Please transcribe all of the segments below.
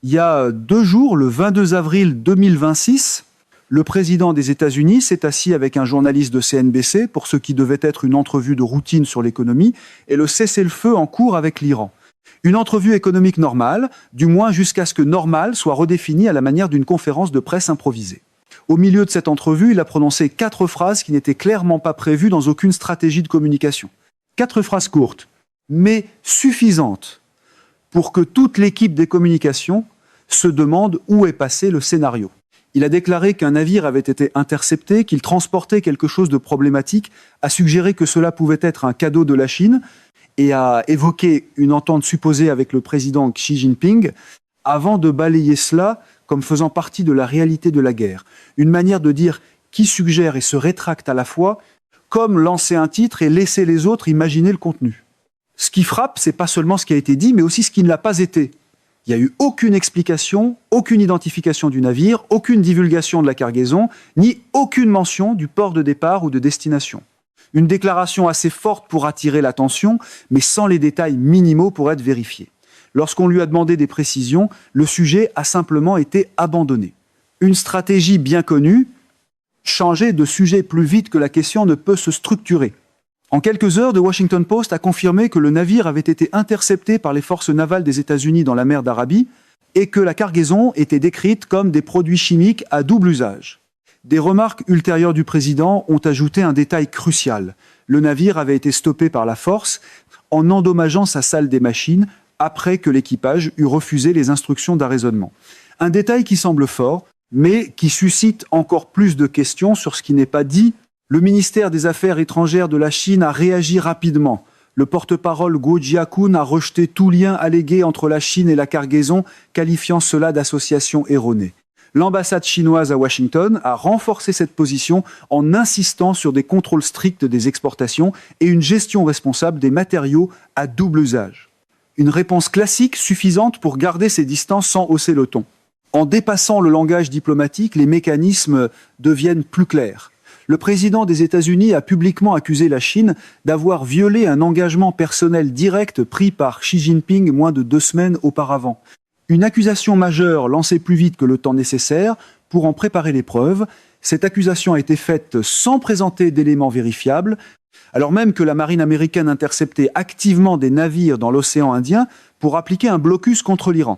Il y a 2 jours, le 22 avril 2026, le président des États-Unis s'est assis avec un journaliste de CNBC pour ce qui devait être une entrevue de routine sur l'économie et le cessez-le-feu en cours avec l'Iran. Une entrevue économique normale, du moins jusqu'à ce que normal soit redéfini à la manière d'une conférence de presse improvisée. Au milieu de cette entrevue, il a prononcé 4 phrases qui n'étaient clairement pas prévues dans aucune stratégie de communication. 4 phrases courtes, mais suffisantes pour que toute l'équipe des communications se demande où est passé le scénario. Il a déclaré qu'un navire avait été intercepté, qu'il transportait quelque chose de problématique, a suggéré que cela pouvait être un cadeau de la Chine et a évoqué une entente supposée avec le président Xi Jinping avant de balayer cela comme faisant partie de la réalité de la guerre. Une manière de dire qui suggère et se rétracte à la fois, comme lancer un titre et laisser les autres imaginer le contenu. Ce qui frappe, c'est pas seulement ce qui a été dit, mais aussi ce qui ne l'a pas été. Il n'y a eu aucune explication, aucune identification du navire, aucune divulgation de la cargaison, ni aucune mention du port de départ ou de destination. Une déclaration assez forte pour attirer l'attention, mais sans les détails minimaux pour être vérifiés. Lorsqu'on lui a demandé des précisions, le sujet a simplement été abandonné. Une stratégie bien connue, changer de sujet plus vite que la question ne peut se structurer. En quelques heures, The Washington Post a confirmé que le navire avait été intercepté par les forces navales des États-Unis dans la mer d'Arabie et que la cargaison était décrite comme des produits chimiques à double usage. Des remarques ultérieures du président ont ajouté un détail crucial. Le navire avait été stoppé par la force en endommageant sa salle des machines après que l'équipage eut refusé les instructions d'arraisonnement. Un détail qui semble fort, mais qui suscite encore plus de questions sur ce qui n'est pas dit. Le ministère des Affaires étrangères de la Chine a réagi rapidement. Le porte-parole Guo Jiakun a rejeté tout lien allégué entre la Chine et la cargaison, qualifiant cela d'association erronée. L'ambassade chinoise à Washington a renforcé cette position en insistant sur des contrôles stricts des exportations et une gestion responsable des matériaux à double usage. Une réponse classique suffisante pour garder ses distances sans hausser le ton. En dépassant le langage diplomatique, les mécanismes deviennent plus clairs. Le président des États-Unis a publiquement accusé la Chine d'avoir violé un engagement personnel direct pris par Xi Jinping moins de 2 semaines auparavant. Une accusation majeure lancée plus vite que le temps nécessaire pour en préparer les preuves. Cette accusation a été faite sans présenter d'éléments vérifiables, alors même que la marine américaine interceptait activement des navires dans l'océan Indien pour appliquer un blocus contre l'Iran.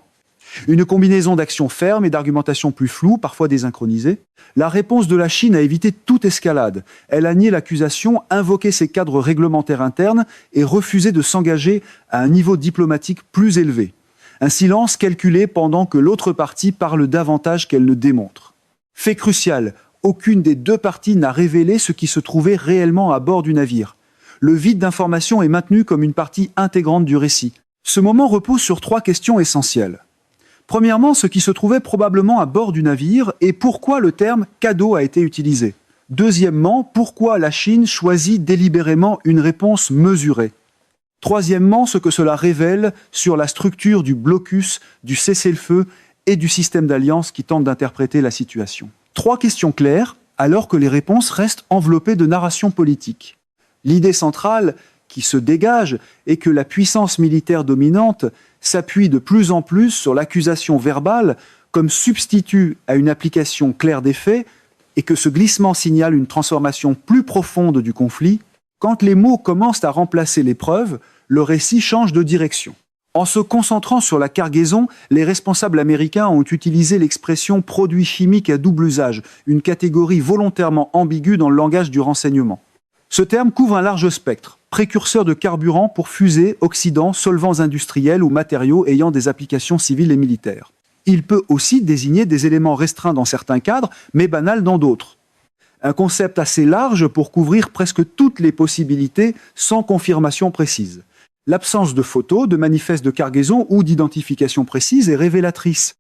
Une combinaison d'actions fermes et d'argumentations plus floues, parfois désynchronisées. La réponse de la Chine a évité toute escalade. Elle a nié l'accusation, invoqué ses cadres réglementaires internes et refusé de s'engager à un niveau diplomatique plus élevé. Un silence calculé pendant que l'autre partie parle davantage qu'elle ne démontre. Fait crucial, aucune des 2 parties n'a révélé ce qui se trouvait réellement à bord du navire. Le vide d'information est maintenu comme une partie intégrante du récit. Ce moment repose sur 3 questions essentielles. Premièrement, ce qui se trouvait probablement à bord du navire et pourquoi le terme « cadeau » a été utilisé. Deuxièmement, pourquoi la Chine choisit délibérément une réponse mesurée. Troisièmement, ce que cela révèle sur la structure du blocus, du cessez-le-feu et du système d'alliance qui tente d'interpréter la situation. 3 questions claires, alors que les réponses restent enveloppées de narrations politiques. L'idée centrale qui se dégage est que la puissance militaire dominante s'appuie de plus en plus sur l'accusation verbale comme substitut à une application claire des faits et que ce glissement signale une transformation plus profonde du conflit. Quand les mots commencent à remplacer les preuves, le récit change de direction. En se concentrant sur la cargaison, les responsables américains ont utilisé l'expression « produit chimique à double usage », une catégorie volontairement ambiguë dans le langage du renseignement. Ce terme couvre un large spectre, précurseur de carburant pour fusées, oxydants, solvants industriels ou matériaux ayant des applications civiles et militaires. Il peut aussi désigner des éléments restreints dans certains cadres, mais banals dans d'autres. Un concept assez large pour couvrir presque toutes les possibilités sans confirmation précise. L'absence de photos, de manifestes de cargaison ou d'identification précise est révélatrice.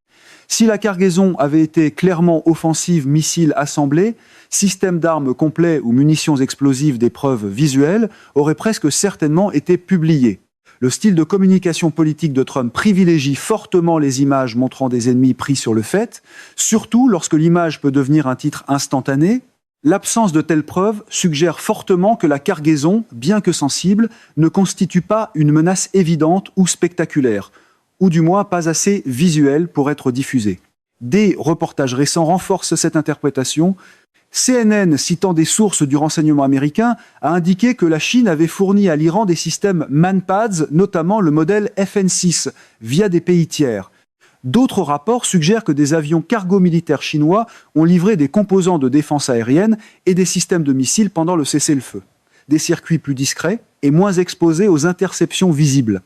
Si la cargaison avait été clairement offensive, missiles assemblés, système d'armes complet ou munitions explosives d'épreuves visuelles auraient presque certainement été publiés. Le style de communication politique de Trump privilégie fortement les images montrant des ennemis pris sur le fait, surtout lorsque l'image peut devenir un titre instantané. L'absence de telles preuves suggère fortement que la cargaison, bien que sensible, ne constitue pas une menace évidente ou spectaculaire. ou du moins pas assez visuel pour être diffusé. Des reportages récents renforcent cette interprétation. CNN, citant des sources du renseignement américain, a indiqué que la Chine avait fourni à l'Iran des systèmes Manpads, notamment le modèle FN6, via des pays tiers. D'autres rapports suggèrent que des avions cargo militaires chinois ont livré des composants de défense aérienne et des systèmes de missiles pendant le cessez-le-feu. Des circuits plus discrets et moins exposés aux interceptions visibles.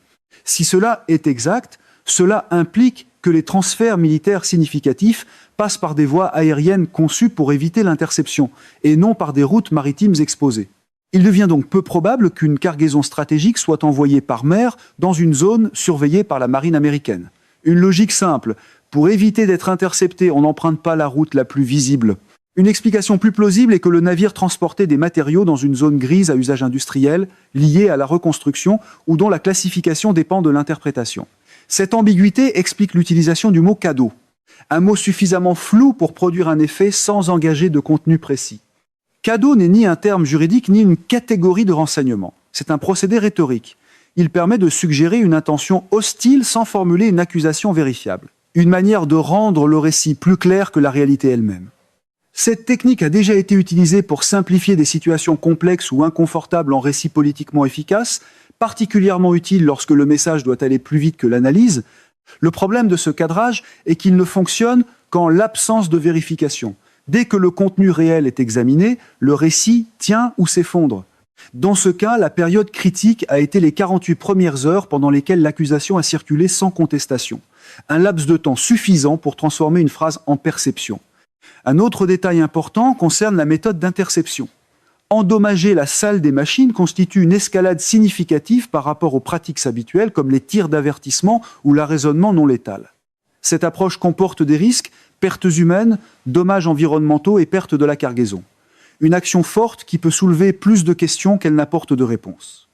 Si cela est exact, cela implique que les transferts militaires significatifs passent par des voies aériennes conçues pour éviter l'interception, et non par des routes maritimes exposées. Il devient donc peu probable qu'une cargaison stratégique soit envoyée par mer dans une zone surveillée par la marine américaine. Une logique simple, pour éviter d'être intercepté, on n'emprunte pas la route la plus visible. Une explication plus plausible est que le navire transportait des matériaux dans une zone grise à usage industriel, liée à la reconstruction ou dont la classification dépend de l'interprétation. Cette ambiguïté explique l'utilisation du mot cadeau, un mot suffisamment flou pour produire un effet sans engager de contenu précis. Cadeau n'est ni un terme juridique ni une catégorie de renseignement. C'est un procédé rhétorique. Il permet de suggérer une intention hostile sans formuler une accusation vérifiable. Une manière de rendre le récit plus clair que la réalité elle-même. Cette technique a déjà été utilisée pour simplifier des situations complexes ou inconfortables en récits politiquement efficaces, particulièrement utile lorsque le message doit aller plus vite que l'analyse. Le problème de ce cadrage est qu'il ne fonctionne qu'en l'absence de vérification. Dès que le contenu réel est examiné, le récit tient ou s'effondre. Dans ce cas, la période critique a été les 48 premières heures pendant lesquelles l'accusation a circulé sans contestation. Un laps de temps suffisant pour transformer une phrase en perception. Un autre détail important concerne la méthode d'interception. Endommager la salle des machines constitue une escalade significative par rapport aux pratiques habituelles comme les tirs d'avertissement ou l'arraisonnement non létal. Cette approche comporte des risques, pertes humaines, dommages environnementaux et perte de la cargaison. Une action forte qui peut soulever plus de questions qu'elle n'apporte de réponses.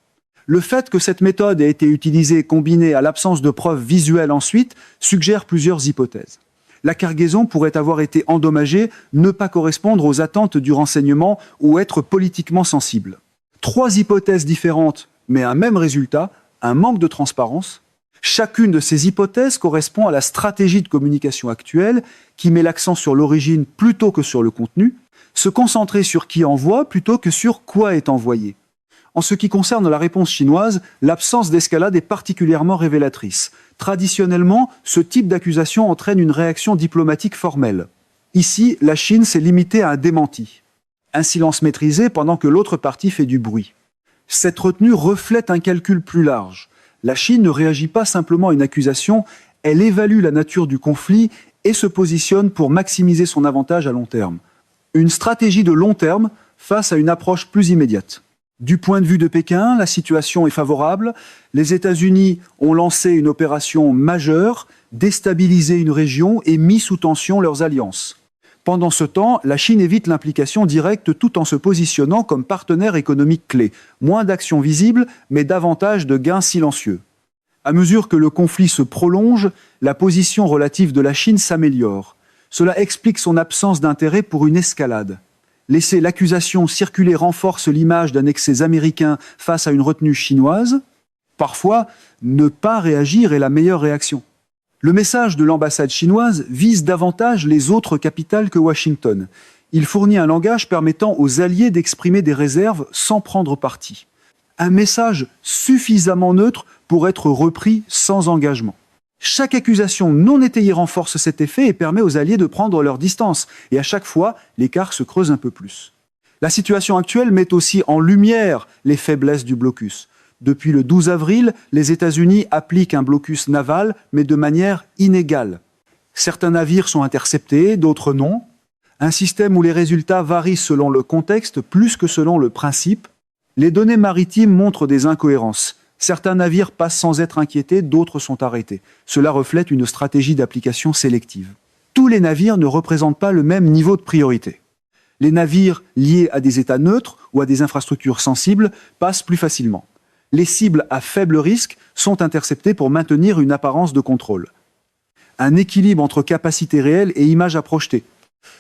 Le fait que cette méthode ait été utilisée combinée à l'absence de preuves visuelles ensuite suggère plusieurs hypothèses. La cargaison pourrait avoir été endommagée, ne pas correspondre aux attentes du renseignement ou être politiquement sensible. 3 hypothèses différentes, mais un même résultat, un manque de transparence. Chacune de ces hypothèses correspond à la stratégie de communication actuelle qui met l'accent sur l'origine plutôt que sur le contenu, se concentrer sur qui envoie plutôt que sur quoi est envoyé. En ce qui concerne la réponse chinoise, l'absence d'escalade est particulièrement révélatrice. Traditionnellement, ce type d'accusation entraîne une réaction diplomatique formelle. Ici, la Chine s'est limitée à un démenti. Un silence maîtrisé pendant que l'autre partie fait du bruit. Cette retenue reflète un calcul plus large. La Chine ne réagit pas simplement à une accusation, elle évalue la nature du conflit et se positionne pour maximiser son avantage à long terme. Une stratégie de long terme face à une approche plus immédiate. Du point de vue de Pékin, la situation est favorable. Les États-Unis ont lancé une opération majeure, déstabilisé une région et mis sous tension leurs alliances. Pendant ce temps, la Chine évite l'implication directe tout en se positionnant comme partenaire économique clé. Moins d'actions visibles, mais davantage de gains silencieux. À mesure que le conflit se prolonge, la position relative de la Chine s'améliore. Cela explique son absence d'intérêt pour une escalade. Laisser l'accusation circuler renforce l'image d'un excès américain face à une retenue chinoise. Parfois, ne pas réagir est la meilleure réaction. Le message de l'ambassade chinoise vise davantage les autres capitales que Washington. Il fournit un langage permettant aux alliés d'exprimer des réserves sans prendre parti. Un message suffisamment neutre pour être repris sans engagement. Chaque accusation non étayée renforce cet effet et permet aux alliés de prendre leur distance. Et à chaque fois, l'écart se creuse un peu plus. La situation actuelle met aussi en lumière les faiblesses du blocus. Depuis le 12 avril, les États-Unis appliquent un blocus naval, mais de manière inégale. Certains navires sont interceptés, d'autres non. Un système où les résultats varient selon le contexte plus que selon le principe. Les données maritimes montrent des incohérences. Certains navires passent sans être inquiétés, d'autres sont arrêtés. Cela reflète une stratégie d'application sélective. Tous les navires ne représentent pas le même niveau de priorité. Les navires liés à des États neutres ou à des infrastructures sensibles passent plus facilement. Les cibles à faible risque sont interceptées pour maintenir une apparence de contrôle. Un équilibre entre capacité réelle et image à projeter.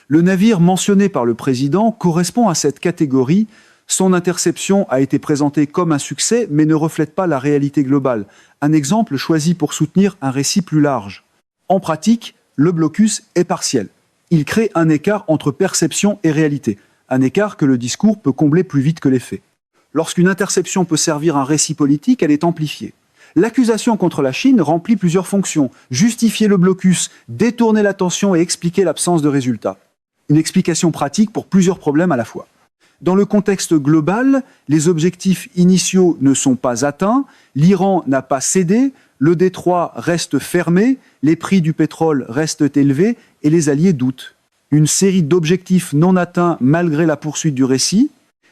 Le navire mentionné par le président correspond à cette catégorie, Son interception a été présentée comme un succès, mais ne reflète pas la réalité globale. Un exemple choisi pour soutenir un récit plus large. En pratique, le blocus est partiel. Il crée un écart entre perception et réalité. Un écart que le discours peut combler plus vite que les faits. Lorsqu'une interception peut servir un récit politique, elle est amplifiée. L'accusation contre la Chine remplit plusieurs fonctions. Justifier le blocus, détourner l'attention et expliquer l'absence de résultats. Une explication pratique pour plusieurs problèmes à la fois. Dans le contexte global, les objectifs initiaux ne sont pas atteints, l'Iran n'a pas cédé, le détroit reste fermé, les prix du pétrole restent élevés et les alliés doutent. Une série d'objectifs non atteints malgré la poursuite du récit.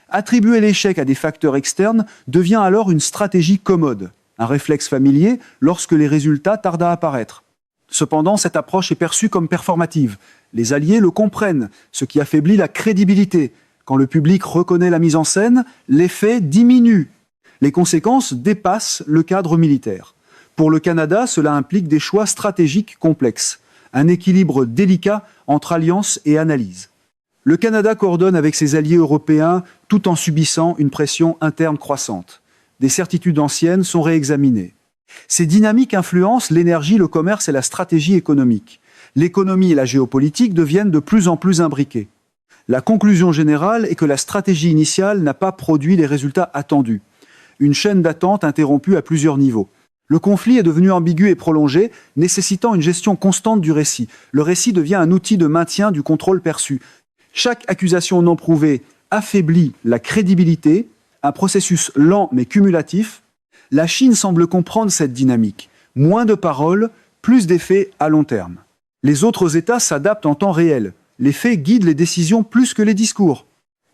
Attribuer l'échec à des facteurs externes devient alors une stratégie commode, un réflexe familier lorsque les résultats tardent à apparaître. Cependant, cette approche est perçue comme performative. Les alliés le comprennent, ce qui affaiblit la crédibilité. Quand le public reconnaît la mise en scène, l'effet diminue. Les conséquences dépassent le cadre militaire. Pour le Canada, cela implique des choix stratégiques complexes, un équilibre délicat entre alliance et analyse. Le Canada coordonne avec ses alliés européens tout en subissant une pression interne croissante. Des certitudes anciennes sont réexaminées. Ces dynamiques influencent l'énergie, le commerce et la stratégie économique. L'économie et la géopolitique deviennent de plus en plus imbriquées. La conclusion générale est que la stratégie initiale n'a pas produit les résultats attendus. Une chaîne d'attente interrompue à plusieurs niveaux. Le conflit est devenu ambigu et prolongé, nécessitant une gestion constante du récit. Le récit devient un outil de maintien du contrôle perçu. Chaque accusation non prouvée affaiblit la crédibilité, un processus lent mais cumulatif. La Chine semble comprendre cette dynamique. Moins de paroles, plus d'effets à long terme. Les autres États s'adaptent en temps réel. Les faits guident les décisions plus que les discours.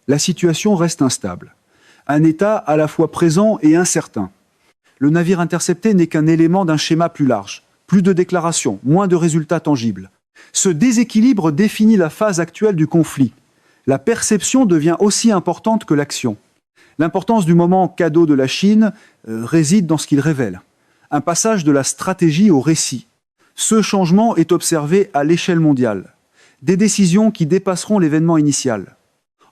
La situation reste instable. Un État à la fois présent et incertain. Le navire intercepté n'est qu'un élément d'un schéma plus large. Plus de déclarations, moins de résultats tangibles. Ce déséquilibre définit la phase actuelle du conflit. La perception devient aussi importante que l'action. L'importance du moment cadeau de la Chine réside dans ce qu'il révèle. Un passage de la stratégie au récit. Ce changement est observé à l'échelle mondiale. Des décisions qui dépasseront l'événement initial.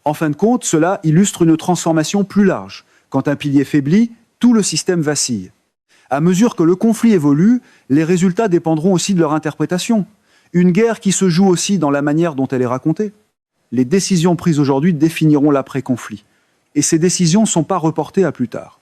En fin de compte, cela illustre une transformation plus large. Quand un pilier faiblit, tout le système vacille. À mesure que le conflit évolue, les résultats dépendront aussi de leur interprétation. Une guerre qui se joue aussi dans la manière dont elle est racontée. Les décisions prises aujourd'hui définiront l'après-conflit. Et ces décisions ne sont pas reportées à plus tard.